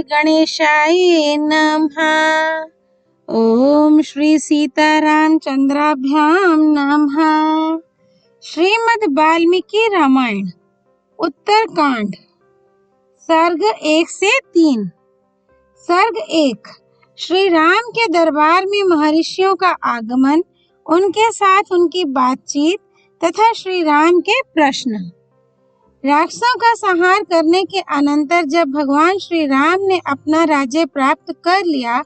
गणेशाय नमः। ओम श्री सीतारामचंद्राभ्याम नमः। श्रीमद् वाल्मीकि रामायण उत्तरकांड सर्ग 1 से 3। सर्ग 1। श्री राम के दरबार में महर्षियों का आगमन, उनके साथ उनकी बातचीत तथा श्री राम के प्रश्न। राक्षसों का संहार करने के अनंतर जब भगवान श्री राम ने अपना राज्य प्राप्त कर लिया,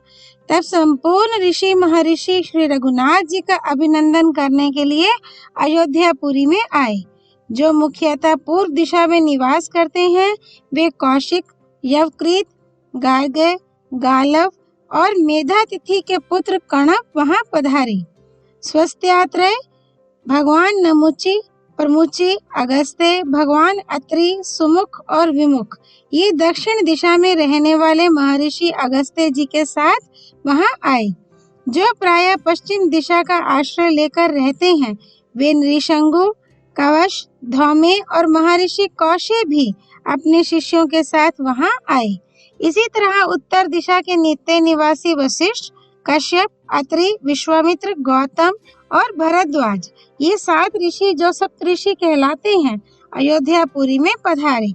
तब संपूर्ण ऋषि महर्षि श्री रघुनाथ जी का अभिनंदन करने के लिए अयोध्यापुरी में आए। जो मुख्यतः पूर्व दिशा में निवास करते हैं, वे कौशिक, यवकृत, गार्ग्य, गालव और मेधातिथि के पुत्र कणप वहां पधारे। स्वस्त्यात्रय, भगवान नमुचि, प्रमुचि, अगस्त्य, भगवान अत्रि, सुमुख और विमुख, ये दक्षिण दिशा में रहने वाले महर्षि अगस्त्य जी के साथ वहां आए। जो प्रायः पश्चिम दिशा का आश्रय लेकर रहते हैं, वे नृशंगु, कवश, धौम्य और महर्षि कौशे भी अपने शिष्यों के साथ वहां आए। इसी तरह उत्तर दिशा के नित्य निवासी वशिष्ठ, कश्यप, अत्रि, विश्वामित्र, गौतम और भरद्वाज, ये 7 ऋषि जो सप्तऋषि कहलाते हैं, अयोध्यापुरी में पधारे।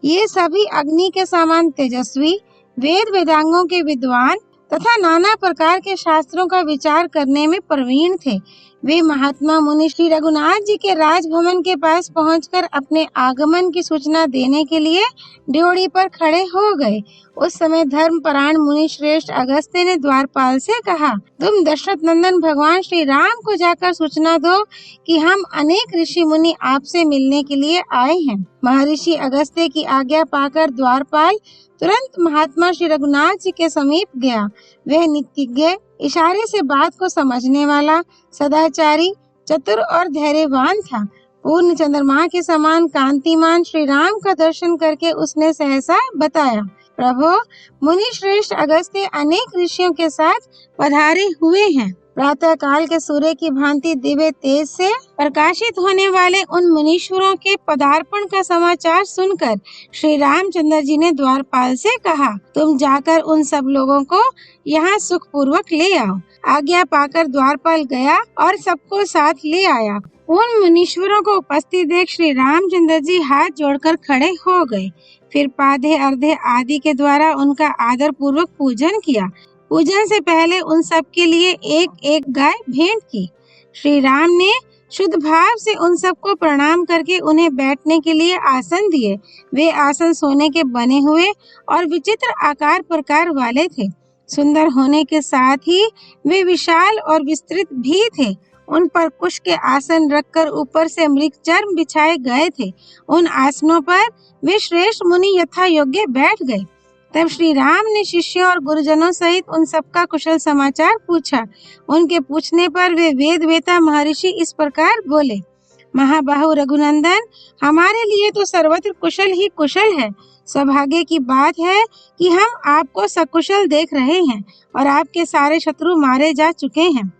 ये सभी अग्नि के समान तेजस्वी, वेद वेदांगों के विद्वान तथा नाना प्रकार के शास्त्रों का विचार करने में प्रवीण थे। वे महात्मा मुनि श्री रघुनाथ जी के राजभवन के पास पहुंचकर अपने आगमन की सूचना देने के लिए ड्योढ़ी पर खड़े हो गए। उस समय धर्मपरायण मुनि श्रेष्ठ अगस्त्य ने द्वारपाल से कहा, तुम दशरथ नंदन भगवान श्री राम को जाकर सूचना दो कि हम अनेक ऋषि मुनि आपसे मिलने के लिए आए हैं। महर्षि अगस्त्य की आज्ञा पाकर द्वारपाल तुरंत महात्मा श्री रघुनाथ जी के समीप गया। वह नित्यज्ञ, इशारे से बात को समझने वाला, सदाचारी, चतुर और धैर्यवान था। पूर्ण चंद्रमा के समान कांतिमान श्री राम का दर्शन करके उसने सहसा बताया, प्रभो, मुनि श्रेष्ठ अगस्त्य अनेक ऋषियों के साथ पधारे हुए हैं। प्रातः काल के सूर्य की भांति दिव्य तेज से प्रकाशित होने वाले उन मुनीश्वरों के पदार्पण का समाचार सुनकर श्री रामचंद्र जी ने द्वारपाल से कहा, तुम जाकर उन सब लोगों को यहाँ सुखपूर्वक ले आओ। आज्ञा पाकर द्वारपाल गया और सबको साथ ले आया। उन मुनीश्वरों को उपस्थित देख श्री रामचंद्र जी हाथ जोड़कर खड़े हो गए। फिर पाधे अर्धे आदि के द्वारा उनका आदर पूर्वक पूजन किया। पूजन से पहले उन सब के लिए एक एक गाय भेंट की। श्री राम ने शुद्ध भाव से उन सबको प्रणाम करके उन्हें बैठने के लिए आसन दिए। वे आसन सोने के बने हुए और विचित्र आकार प्रकार वाले थे। सुंदर होने के साथ ही वे विशाल और विस्तृत भी थे। उन पर कुश के आसन रखकर ऊपर से मृग चर्म बिछाए गए थे। उन आसनों पर वे श्रेष्ठ मुनि यथा योग्य बैठ गए। तब श्री राम ने शिष्यों और गुरुजनों सहित उन सबका कुशल समाचार पूछा। उनके पूछने पर वे वेद वेता महर्षि इस प्रकार बोले, महाबाहु रघुनंदन, हमारे लिए तो सर्वत्र कुशल ही कुशल है। सौभाग्य की बात है कि हम आपको सकुशल देख रहे हैं और आपके सारे शत्रु मारे जा चुके हैं।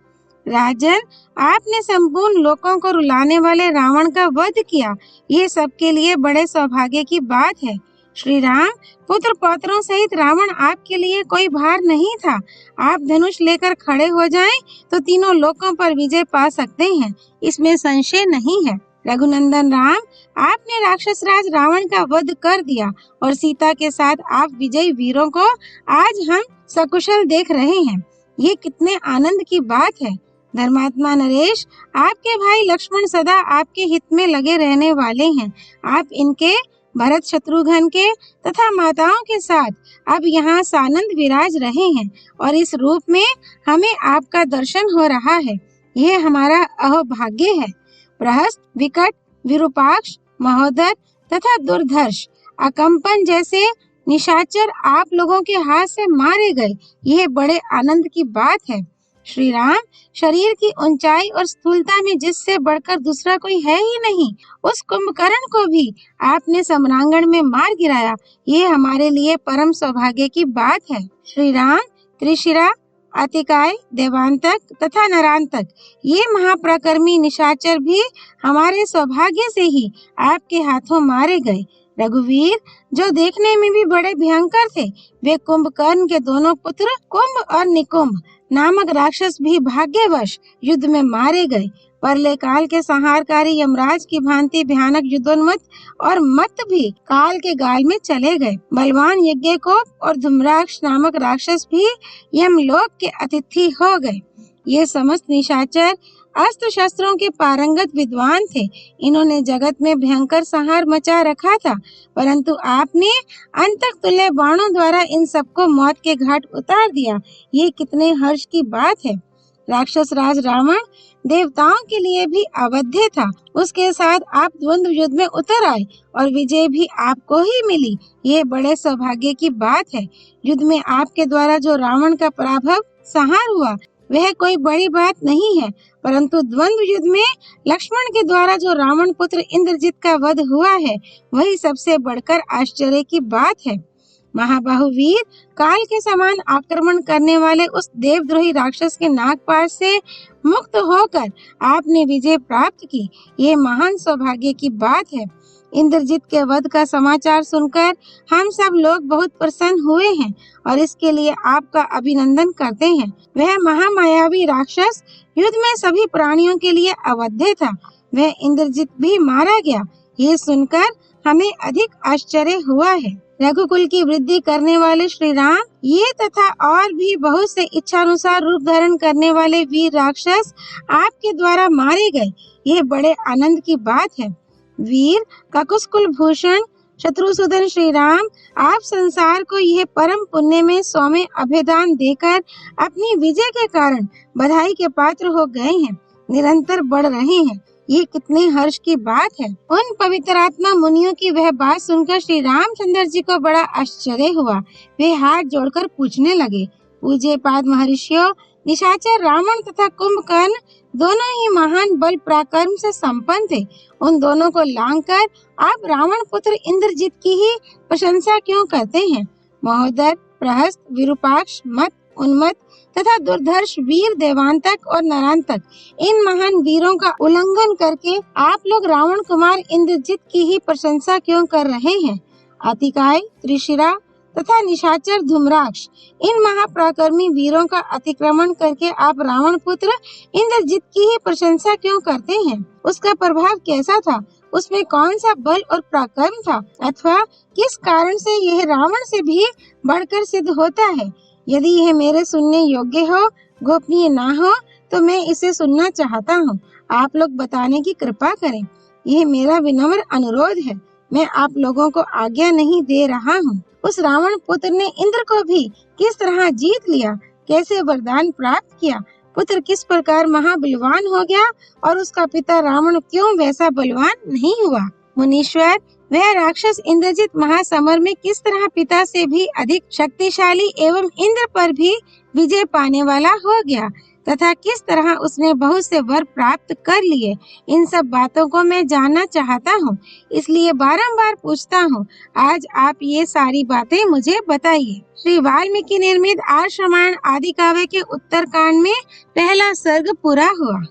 राजन, आपने संपूर्ण लोकों को रुलाने वाले रावण का वध किया, ये सबके लिए बड़े सौभाग्य की बात है। श्री राम, पुत्र पौत्रों सहित रावण आपके लिए कोई भार नहीं था। आप धनुष लेकर खड़े हो जाएं तो तीनों लोकों पर विजय पा सकते हैं, इसमें संशय नहीं है। रघुनंदन राम, आपने राक्षस राज रावण का वध कर दिया और सीता के साथ आप विजयी वीरों को आज हम सकुशल देख रहे हैं। ये कितने आनंद की बात है। धर्मात्मा नरेश, आपके भाई लक्ष्मण सदा आपके हित में लगे रहने वाले हैं। आप इनके, भरत शत्रुघ्न के तथा माताओं के साथ अब यहाँ सानंद विराज रहे हैं और इस रूप में हमें आपका दर्शन हो रहा है। यह हमारा अहोभाग्य है। प्रहस्त, विकट, विरूपाक्ष, महोदर तथा दुर्धर्ष, अकंपन जैसे निशाचर आप लोगों के हाथ से मारे गए। यह बड़े आनंद की बात है। श्री राम, शरीर की ऊंचाई और स्थूलता में जिससे बढ़कर दूसरा कोई है ही नहीं, उस कुंभकर्ण को भी आपने सम्रांगण में मार गिराया। ये हमारे लिए परम सौभाग्य की बात है। श्री राम, त्रिशिरा, अतिकाय, देवांतक तथा नरांतक, ये महाप्रकर्मी निशाचर भी हमारे सौभाग्य से ही आपके हाथों मारे गए। रघुवीर, जो देखने में भी बड़े भयंकर थे, वे कुंभकर्ण के दोनों पुत्र कुंभ और निकुंभ नामक राक्षस भी भाग्यवश युद्ध में मारे गए। परले काल के संहारकारी यमराज की भांति भयानक युद्धोन्मत्त और मत भी काल के गाल में चले गए। बलवान यज्ञकोप और धूम्राक्ष नामक राक्षस भी यमलोक के अतिथि हो गए। ये समस्त निशाचर अस्त्र शस्त्रों के पारंगत विद्वान थे। इन्होंने जगत में भयंकर संहार मचा रखा था, परंतु आपने अंतक तुल्य बाणों द्वारा इन सबको मौत के घाट उतार दिया। ये कितने हर्ष की बात है। राक्षस राज रावण देवताओं के लिए भी अवध्य था। उसके साथ आप द्वंद्व युद्ध में उतर आए और विजय भी आपको ही मिली। ये बड़े सौभाग्य की बात है। युद्ध में आपके द्वारा जो रावण का पराभव संहार हुआ, वह कोई बड़ी बात नहीं है, परंतु द्वंद्व युद्ध में लक्ष्मण के द्वारा जो रावण पुत्र इंद्रजित का वध हुआ है, वही सबसे बढ़कर आश्चर्य की बात है। महाबाहु वीर, काल के समान आक्रमण करने वाले उस देवद्रोही राक्षस के नागपाश से मुक्त होकर आपने विजय प्राप्त की। ये महान सौभाग्य की बात है। इंद्रजित के वध का समाचार सुनकर हम सब लोग बहुत प्रसन्न हुए हैं और इसके लिए आपका अभिनंदन करते हैं। वह महामायावी राक्षस युद्ध में सभी प्राणियों के लिए अवध्य था। वह इंद्रजित भी मारा गया। ये सुनकर हमें अधिक आश्चर्य हुआ है। रघुकुल की वृद्धि करने वाले श्री राम, ये तथा और भी बहुत से इच्छानुसार रूप धारण करने वाले वीर राक्षस आपके द्वारा मारे गए। ये बड़े आनंद की बात है। वीर काकुस्कुल भूषण शत्रुसूदन श्री राम, आप संसार को यह परम पुण्य में सौम्य अभेदान देकर अपनी विजय के कारण बधाई के पात्र हो गए हैं, निरंतर बढ़ रहे हैं। ये कितने हर्ष की बात है। उन पवित्र आत्मा मुनियों की वह बात सुनकर श्री रामचंद्र जी को बड़ा आश्चर्य हुआ। वे हाथ जोड़कर पूछने लगे, पूज्य पाद महर्षियों, निशाचर रावण तथा कुंभकर्ण दोनों ही महान बल पराक्रम से संपन्न थे। उन दोनों को लांघकर आप रावण पुत्र इंद्रजित की ही प्रशंसा क्यों करते हैं? महोदर, प्रहस्त, विरूपाक्ष, मत, उन्मत्त तथा दुर्धर्ष वीर देवांतक और नरांतक, इन महान वीरों का उल्लंघन करके आप लोग रावण कुमार इंद्रजित की ही प्रशंसा क्यों कर रहे हैं? अतिकाय, त्रिशिरा तथा निशाचर धूम्राक्ष, इन महापराक्रमी वीरों का अतिक्रमण करके आप रावण पुत्र इंद्रजित की ही प्रशंसा क्यों करते हैं? उसका प्रभाव कैसा था? उसमें कौन सा बल और पराक्रम था? अथवा किस कारण से यह रावण से भी बढ़कर सिद्ध होता है? यदि यह मेरे सुनने योग्य हो, गोपनीय ना हो, तो मैं इसे सुनना चाहता हूँ। आप लोग बताने की कृपा करें। यह मेरा विनम्र अनुरोध है। मैं आप लोगों को आज्ञा नहीं दे रहा हूँ। उस रावण पुत्र ने इंद्र को भी किस तरह जीत लिया, कैसे वरदान प्राप्त किया, पुत्र किस प्रकार महाबलवान हो गया और उसका पिता रावण क्यों वैसा बलवान नहीं हुआ? मुनीश्वर, वह राक्षस इंद्रजित महासमर में किस तरह पिता से भी अधिक शक्तिशाली एवं इंद्र पर भी विजय पाने वाला हो गया तथा किस तरह उसने बहुत से वर प्राप्त कर लिए, इन सब बातों को मैं जानना चाहता हूँ, इसलिए बारंबार पूछता हूँ। आज आप ये सारी बातें मुझे बताइए। श्री वाल्मीकि निर्मित आर्ष रामायण आदि काव्य के उत्तर कांड में पहला सर्ग पूरा हुआ।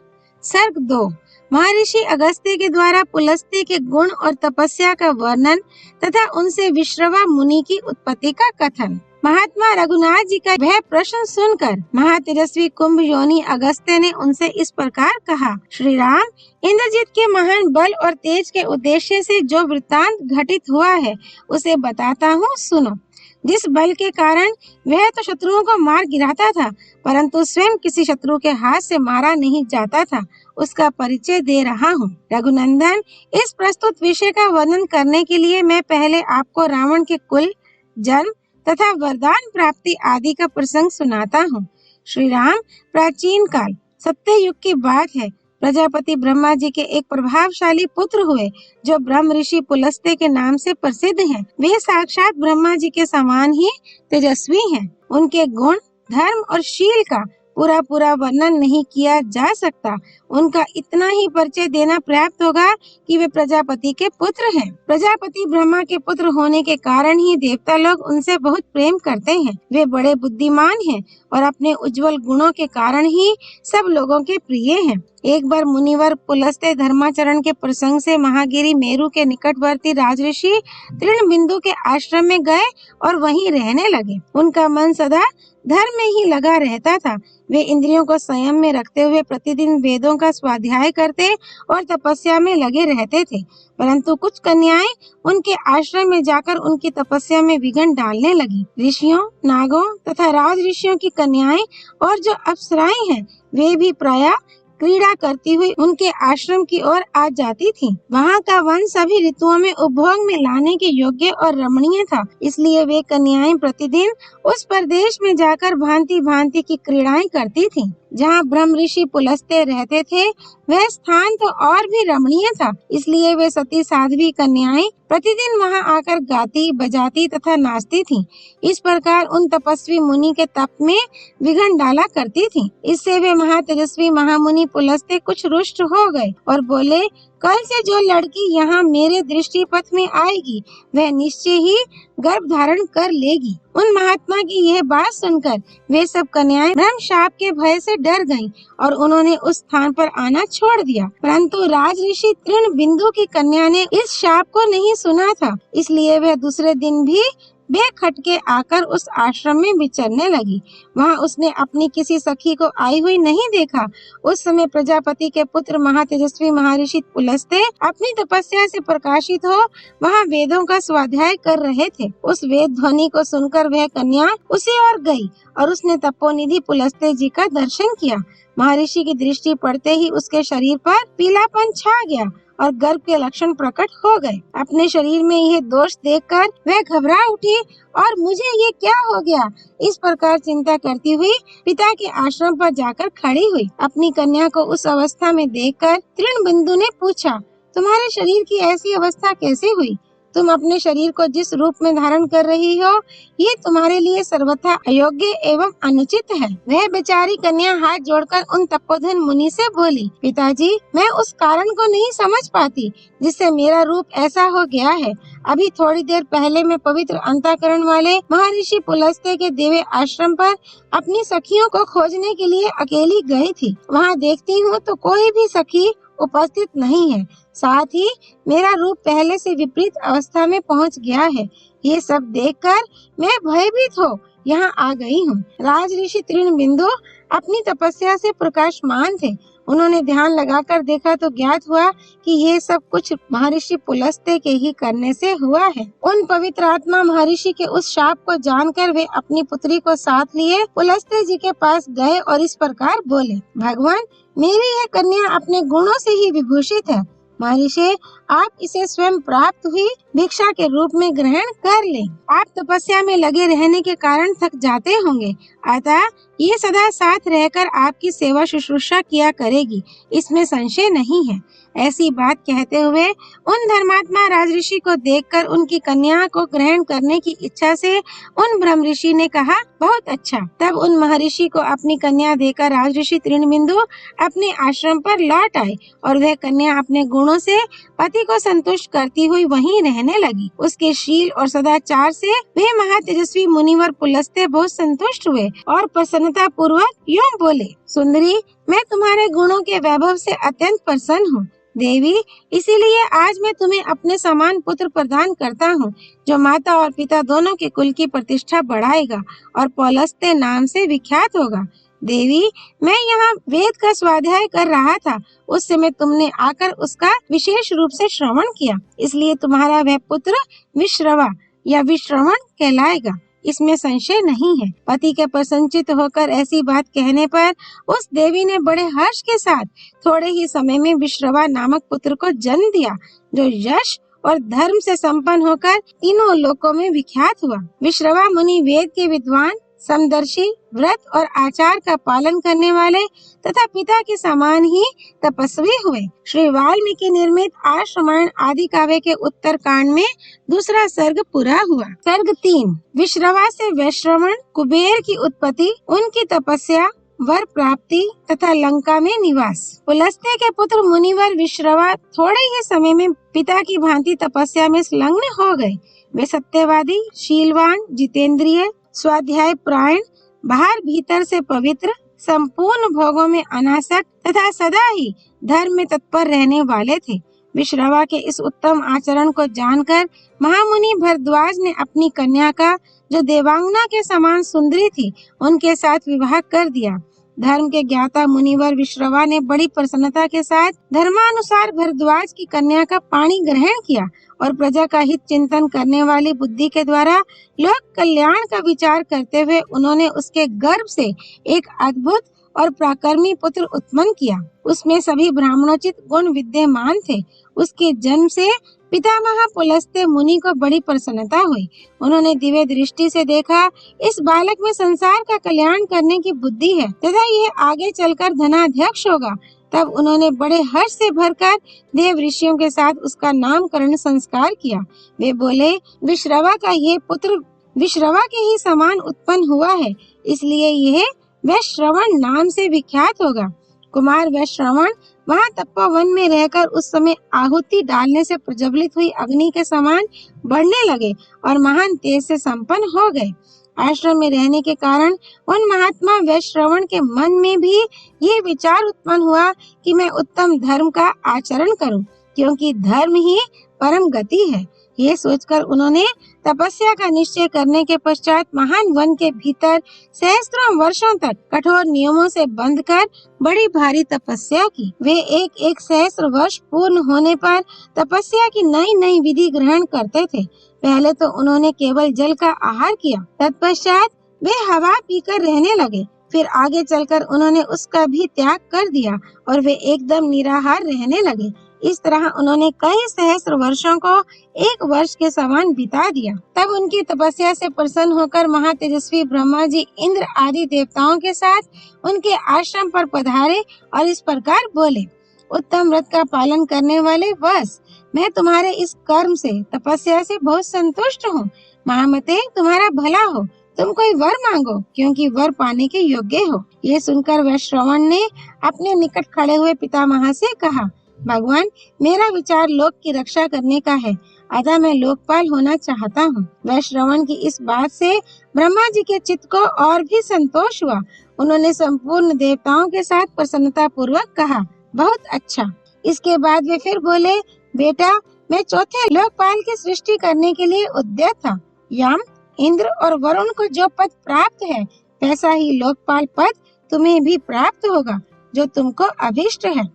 सर्ग 2 महर्षि अगस्त्य के द्वारा पुलस्त्य के गुण और तपस्या का वर्णन तथा उनसे विश्रवा मुनि की उत्पत्ति का कथन। महात्मा रघुनाथ जी का वह प्रश्न सुनकर महातेजस्वी कुंभ योनि अगस्त्य ने उनसे इस प्रकार कहा, श्री राम, इंद्रजित के महान बल और तेज के उद्देश्य से जो वृत्तांत घटित हुआ है, उसे बताता हूँ, सुनो। जिस बल के कारण वह तो शत्रुओं को मार गिराता था, परंतु स्वयं किसी शत्रु के हाथ से मारा नहीं जाता था, उसका परिचय दे रहा हूँ। रघुनंदन, इस प्रस्तुत विषय का वर्णन करने के लिए मैं पहले आपको रावण के कुल, जन्म तथा वरदान प्राप्ति आदि का प्रसंग सुनाता हूँ। श्री राम, प्राचीन काल सत्य युग की बात है। प्रजापति ब्रह्मा जी के एक प्रभावशाली पुत्र हुए, जो ब्रह्म ऋषि पुलस्त्य के नाम से प्रसिद्ध हैं। वे साक्षात ब्रह्मा जी के समान ही तेजस्वी हैं। उनके गुण, धर्म और शील का पूरा वर्णन नहीं किया जा सकता। उनका इतना ही परिचय देना पर्याप्त होगा कि वे प्रजापति के पुत्र हैं। प्रजापति ब्रह्मा के पुत्र होने के कारण ही देवता लोग उनसे बहुत प्रेम करते हैं। वे बड़े बुद्धिमान हैं और अपने उज्जवल गुणों के कारण ही सब लोगों के प्रिय हैं। एक बार मुनिवर पुलस्त्य धर्माचरण के प्रसंग से महागिरी मेरु के निकटवर्ती राजऋषि तृणबिंदु के आश्रम में गए और वहीं रहने लगे। उनका मन सदा धर्म में ही लगा रहता था। वे इंद्रियों को संयम में रखते हुए प्रतिदिन वेदों का स्वाध्याय करते और तपस्या में लगे रहते थे, परंतु कुछ कन्याएं उनके आश्रम में जाकर उनकी तपस्या में विघ्न डालने लगी। ऋषियों, नागों तथा राज ऋषियों की कन्याएं और जो अप्सराएं हैं, वे भी प्रायः क्रीड़ा करती हुई उनके आश्रम की ओर आ जाती थीं। वहाँ का वन सभी ऋतुओं में उपभोग में लाने के योग्य और रमणीय था, इसलिए वे कन्याएं प्रतिदिन उस प्रदेश में जाकर भांति भांति की क्रीड़ाएं करती थीं। जहाँ ब्रह्म ऋषि पुलस्त्य रहते थे, वह स्थान तो और भी रमणीय था, इसलिए वे सती साध्वी कन्याएं प्रतिदिन वहां आकर गाती, बजाती तथा नाचती थीं। इस प्रकार उन तपस्वी मुनि के तप में विघ्न डाला करती थीं। इससे वे महातेजस्वी महामुनि पुलस्त्य कुछ रुष्ट हो गए और बोले, कल से जो लड़की यहाँ मेरे दृष्टि पथ में आएगी, वह निश्चय ही गर्भ धारण कर लेगी। उन महात्मा की यह बात सुनकर वे सब कन्याएं ब्रह्म शाप के भय से डर गईं और उन्होंने उस स्थान पर आना छोड़ दिया। परंतु राज ऋषि तृणबिंदु की कन्या ने इस शाप को नहीं सुना था, इसलिए वह दूसरे दिन भी बेखटके आकर उस आश्रम में विचरने लगी। वहां उसने अपनी किसी सखी को आई हुई नहीं देखा। उस समय प्रजापति के पुत्र महातेजस्वी महर्षि पुलस्त्य अपनी तपस्या से प्रकाशित हो वहां वेदों का स्वाध्याय कर रहे थे। उस वेद ध्वनि को सुनकर वह कन्या उसी ओर गई और उसने तपोनिधि पुलस्त्य जी का दर्शन किया। महर्षि की दृष्टि पड़ते ही उसके शरीर पर पीलापन छा गया और गर्भ के लक्षण प्रकट हो गए। अपने शरीर में यह दोष देखकर वह घबरा उठी और मुझे ये क्या हो गया, इस प्रकार चिंता करती हुई पिता के आश्रम पर जाकर खड़ी हुई। अपनी कन्या को उस अवस्था में देखकर तृणबिंदु ने पूछा, तुम्हारे शरीर की ऐसी अवस्था कैसे हुई? तुम अपने शरीर को जिस रूप में धारण कर रही हो, ये तुम्हारे लिए सर्वथा अयोग्य एवं अनुचित है। वह बेचारी कन्या हाथ जोड़कर उन तपोधन मुनि से बोली, पिताजी, मैं उस कारण को नहीं समझ पाती जिससे मेरा रूप ऐसा हो गया है। अभी थोड़ी देर पहले मैं पवित्र अंतःकरण वाले महर्षि पुलस्त्य के दिव्य आश्रम पर अपनी सखियों को खोजने के लिए अकेली गई थी। वहाँ देखती हूँ तो कोई भी सखी उपस्थित नहीं है, साथ ही मेरा रूप पहले से विपरीत अवस्था में पहुंच गया है। ये सब देखकर मैं भयभीत हो यहाँ आ गई हूँ। राज ऋषि तृणबिंदु अपनी तपस्या से प्रकाशमान थे। उन्होंने ध्यान लगाकर देखा तो ज्ञात हुआ कि ये सब कुछ महर्षि पुलस्त्य के ही करने से हुआ है। उन पवित्र आत्मा महर्षि के उस शाप को जानकर वे अपनी पुत्री को साथ लिए पुलस्त्य जी के पास गए और इस प्रकार बोले, भगवान, मेरी यह कन्या अपने गुणों से ही विभूषित है। महर्षि, आप इसे स्वयं प्राप्त हुई भिक्षा के रूप में ग्रहण कर लें। आप तपस्या में लगे रहने के कारण थक जाते होंगे, अतः ये सदा साथ रहकर आपकी सेवा शुश्रूषा किया करेगी, इसमें संशय नहीं है। ऐसी बात कहते हुए उन धर्मात्मा राजऋषि को देखकर उनकी कन्या को ग्रहण करने की इच्छा से उन ब्रह्म ऋषि ने कहा, बहुत अच्छा। तब उन महर्षि को अपनी कन्या देकर राजऋषि तृणबिंदु अपने आश्रम पर लौट आए और वह कन्या अपने गुणों से पति को संतुष्ट करती हुई वहीं रहने लगी। उसके शील और सदाचार से वे महातेजस्वी मुनिवर पुलस्त्य बहुत संतुष्ट हुए और प्रसन्नता पूर्वक यूं बोले, सुंदरी, मैं तुम्हारे गुणों के वैभव से अत्यंत प्रसन्न हूँ। देवी, इसीलिए आज मैं तुम्हें अपने समान पुत्र प्रदान करता हूँ, जो माता और पिता दोनों के कुल की प्रतिष्ठा बढ़ाएगा और पुलस्त्य नाम से विख्यात होगा। देवी, मैं यहाँ वेद का स्वाध्याय कर रहा था, उस समय तुमने आकर उसका विशेष रूप से श्रवण किया, इसलिए तुम्हारा वह पुत्र विश्रवा या विश्रवण कहलाएगा, इसमें संशय नहीं है। पति के प्रसन्नचित होकर ऐसी बात कहने पर उस देवी ने बड़े हर्ष के साथ थोड़े ही समय में विश्रवा नामक पुत्र को जन्म दिया, जो यश और धर्म से संपन्न होकर तीनों लोकों में विख्यात हुआ। विश्रवा मुनि वेद के विद्वान, समदर्शी, व्रत और आचार का पालन करने वाले तथा पिता के समान ही तपस्वी हुए। श्री वाल्मीकि निर्मित आर्ष रामायण आदि काव्य के उत्तर कांड में दूसरा सर्ग पूरा हुआ। सर्ग 3। विश्रवा से वैश्रवण, कुबेर की उत्पत्ति, उनकी तपस्या, वर प्राप्ति तथा लंका में निवास। पुलस्त्य के पुत्र मुनिवर विश्रवा थोड़े ही समय में पिता की भांति तपस्या में संलग्न हो गए। वे सत्यवादी, शीलवान, जितेंद्रिय, स्वाध्याय परायण बाहर भीतर से पवित्र, संपूर्ण भोगों में अनासक्त तथा सदा ही धर्म में तत्पर रहने वाले थे। विश्रवा के इस उत्तम आचरण को जानकर महामुनि भरद्वाज ने अपनी कन्या का, जो देवांगना के समान सुंदरी थी, उनके साथ विवाह कर दिया। धर्म के ज्ञाता मुनिवर विश्रवा ने बड़ी प्रसन्नता के साथ धर्मानुसार भरद्वाज की कन्या का पाणी ग्रहण किया और प्रजा का हित चिंतन करने वाली बुद्धि के द्वारा लोक कल्याण का विचार करते हुए उन्होंने उसके गर्भ से एक अद्भुत और पराक्रमी पुत्र उत्पन्न किया। उसमें सभी ब्राह्मणोचित गुण विद्यमान थे। उसके जन्म से पितामह पुलस्त्य मुनि को बड़ी प्रसन्नता हुई। उन्होंने दिव्य दृष्टि से देखा, इस बालक में संसार का कल्याण करने की बुद्धि है तथा यह आगे चलकर धनाध्यक्ष होगा। तब उन्होंने बड़े हर्ष से भरकर देव ऋषियों के साथ उसका नामकरण संस्कार किया। वे बोले, विश्रवा का ये पुत्र विश्रवा के ही समान उत्पन्न हुआ है, इसलिए यह वैश्रवण नाम से विख्यात होगा। कुमार वैश्रवण वहाँ तपोवन में रहकर उस समय आहुति डालने से प्रज्वलित हुई अग्नि के समान बढ़ने लगे और महान तेज से संपन्न हो गए। आश्रम में रहने के कारण उन महात्मा वैश्रवण के मन में भी ये विचार उत्पन्न हुआ कि मैं उत्तम धर्म का आचरण करूं, क्योंकि धर्म ही परम गति है। ये सोचकर उन्होंने तपस्या का निश्चय करने के पश्चात महान वन के भीतर सहस्त्रों वर्षों तक कठोर नियमों से बंधकर बड़ी भारी तपस्या की। वे एक सहस्त्र वर्ष पूर्ण होने पर तपस्या की नई नई विधि ग्रहण करते थे। पहले तो उन्होंने केवल जल का आहार किया, तत्पश्चात वे हवा पीकर रहने लगे। फिर आगे चलकर उन्होंने उसका भी त्याग कर दिया और वे एकदम निराहार रहने लगे। इस तरह उन्होंने कई सहस्त्र वर्षों को एक वर्ष के समान बिता दिया। तब उनकी तपस्या से प्रसन्न होकर महातेजस्वी ब्रह्मा जी इंद्र आदि देवताओं के साथ उनके आश्रम पर पधारे और इस प्रकार बोले, उत्तम व्रत का पालन करने वाले वत्स, मैं तुम्हारे इस कर्म से, तपस्या से बहुत संतुष्ट हूँ। महामते, तुम्हारा भला हो, तुम कोई वर मांगो, क्योंकि वर पाने के योग्य हो। ये सुनकर वैश्रवण ने अपने निकट खड़े हुए पितामह से कहा, भगवान, मेरा विचार लोक की रक्षा करने का है, अतः मैं लोकपाल होना चाहता हूँ। वैश्रवण की इस बात से ब्रह्मा जी के चित्त को और भी संतोष हुआ। उन्होंने संपूर्ण देवताओं के साथ प्रसन्नता पूर्वक कहा, बहुत अच्छा। इसके बाद वे फिर बोले, बेटा, मैं चौथे लोकपाल की सृष्टि करने के लिए उद्यत था। यम, इंद्र और वरुण को जो पद प्राप्त है, वैसा ही लोकपाल पद तुम्हें भी प्राप्त होगा, जो तुमको अभिष्ट है।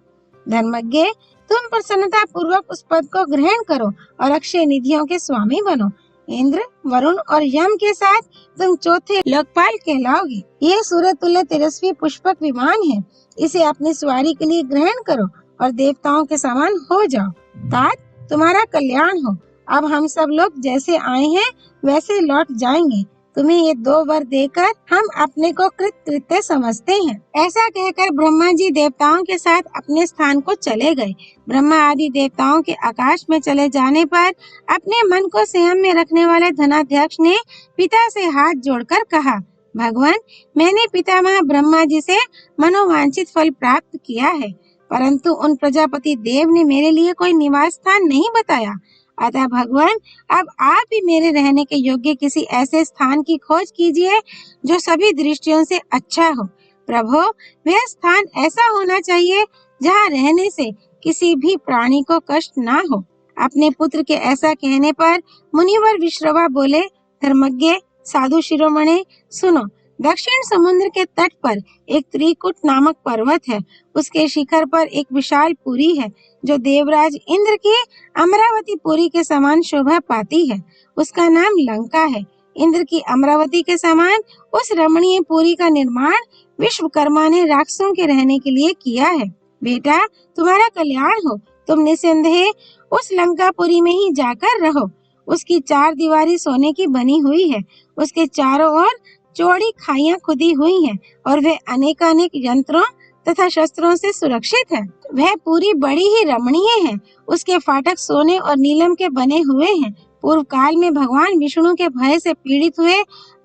धर्मज्ञ, तुम प्रसन्नता पूर्वक उस पद को ग्रहण करो और अक्षय निधियों के स्वामी बनो। इंद्र, वरुण और यम के साथ तुम चौथे लोकपाल कहलाओगे। ये सूर्य तुल्य तेजस्वी पुष्पक विमान है, इसे अपनी सवारी के लिए ग्रहण करो और देवताओं के समान हो जाओ। तात, तुम्हारा कल्याण हो। अब हम सब लोग जैसे आए हैं वैसे लौट जाएंगे। तुम्हें ये 2 वर देकर हम अपने को कृतकृत्य समझते हैं। ऐसा कहकर ब्रह्मा जी देवताओं के साथ अपने स्थान को चले गए। ब्रह्मा आदि देवताओं के आकाश में चले जाने पर अपने मन को संयम में रखने वाले धनाध्यक्ष ने पिता से हाथ जोड़कर कहा, भगवान, मैंने पितामह ब्रह्मा जी से मनोवांछित फल प्राप्त किया है, परंतु उन प्रजापति देव ने मेरे लिए कोई निवास स्थान नहीं बताया। अतः भगवान, अब आप भी मेरे रहने के योग्य किसी ऐसे स्थान की खोज कीजिए जो सभी दृष्टियों से अच्छा हो। प्रभु, वह स्थान ऐसा होना चाहिए जहाँ रहने से किसी भी प्राणी को कष्ट ना हो। अपने पुत्र के ऐसा कहने पर मुनिवर विश्रवा बोले, धर्मज्ञ, साधु शिरोमणे, सुनो। दक्षिण समुद्र के तट पर एक त्रिकुट नामक पर्वत है। उसके शिखर पर एक विशाल पुरी है, जो देवराज इंद्र की अमरावती पुरी के समान शोभा पाती है। उसका नाम लंका है। इंद्र की अमरावती के समान उस रमणीय पुरी का निर्माण विश्वकर्मा ने राक्षसों के रहने के लिए किया है। बेटा, तुम्हारा कल्याण हो। तुम निसंदेह उस लंकापुरी में ही जाकर रहो। उसकी 4 दीवारी सोने की बनी हुई है। उसके चारों ओर चौड़ी खाइयां खुदी हुई हैं और वह अनेकानेक यंत्रों तथा शस्त्रों से सुरक्षित है। वह पूरी बड़ी ही रमणीय है। उसके फाटक सोने और नीलम के बने हुए हैं। पूर्व काल में भगवान विष्णु के भय से पीड़ित हुए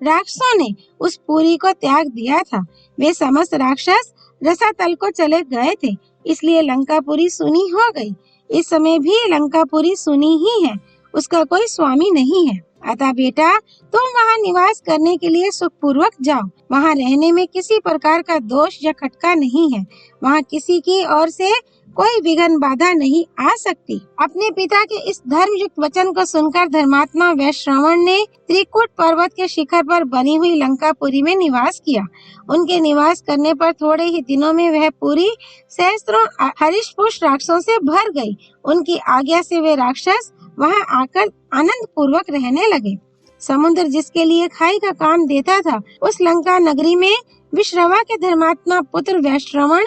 राक्षसों ने उस पुरी को त्याग दिया था। वे समस्त राक्षस रसातल को चले गए थे, इसलिए लंकापुरी सुनी हो गई। इस समय भी लंकापुरी सुनी ही है उसका कोई स्वामी नहीं है। अतः बेटा, तुम वहाँ निवास करने के लिए सुखपूर्वक जाओ। वहाँ रहने में किसी प्रकार का दोष या खटका नहीं है। वहाँ किसी की ओर से कोई विघ्न बाधा नहीं आ सकती। अपने पिता के इस धर्मयुक्त वचन को सुनकर धर्मात्मा वैश्रवण ने त्रिकुट पर्वत के शिखर पर बनी हुई लंकापुरी में निवास किया। उनके निवास करने पर थोड़े ही दिनों में वह पूरी सहस्त्रों हरिशपुष्ट राक्षसों से भर गई। उनकी आज्ञा से वे राक्षस वहां आकर आनंद पूर्वक रहने लगे। समुद्र जिसके लिए खाई का काम देता था, उस लंका नगरी में विश्रवा के धर्मात्मा पुत्र वैश्रवण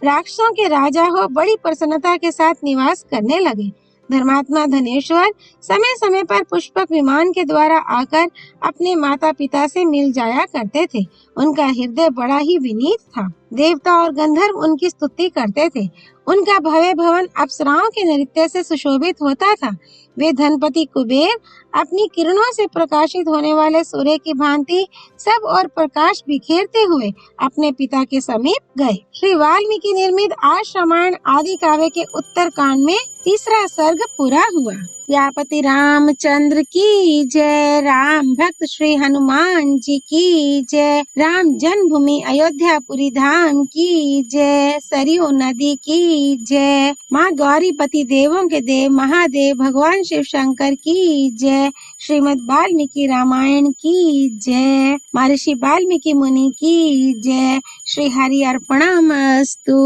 राक्षसों के राजा हो बड़ी प्रसन्नता के साथ निवास करने लगे। धर्मात्मा धनेश्वर समय समय पर पुष्पक विमान के द्वारा आकर अपने माता पिता से मिल जाया करते थे। उनका हृदय बड़ा ही विनीत था। देवता और गंधर्व उनकी स्तुति करते थे। उनका भव्य भवन अप्सराओं के नृत्य से सुशोभित होता था। वे धनपति कुबेर अपनी किरणों से प्रकाशित होने वाले सूर्य की भांति सब और प्रकाश बिखेरते हुए अपने पिता के समीप गए। श्री वाल्मीकि निर्मित आर्ष रामायण आदि काव्य के उत्तर कांड में तीसरा सर्ग पूरा हुआ। यापति रामचंद्र की जय। राम भक्त श्री हनुमान जी की जय। राम जन्मभूमि अयोध्यापुरी धाम की जय। सरयू नदी की जय। माँ गौरीपति देवों के देव महादेव भगवान शिव शंकर की जय। श्रीमद् वाल्मीकि रामायण की जय। महर्षि वाल्मीकि मुनि की जय। श्री हरि अर्पणमस्तु।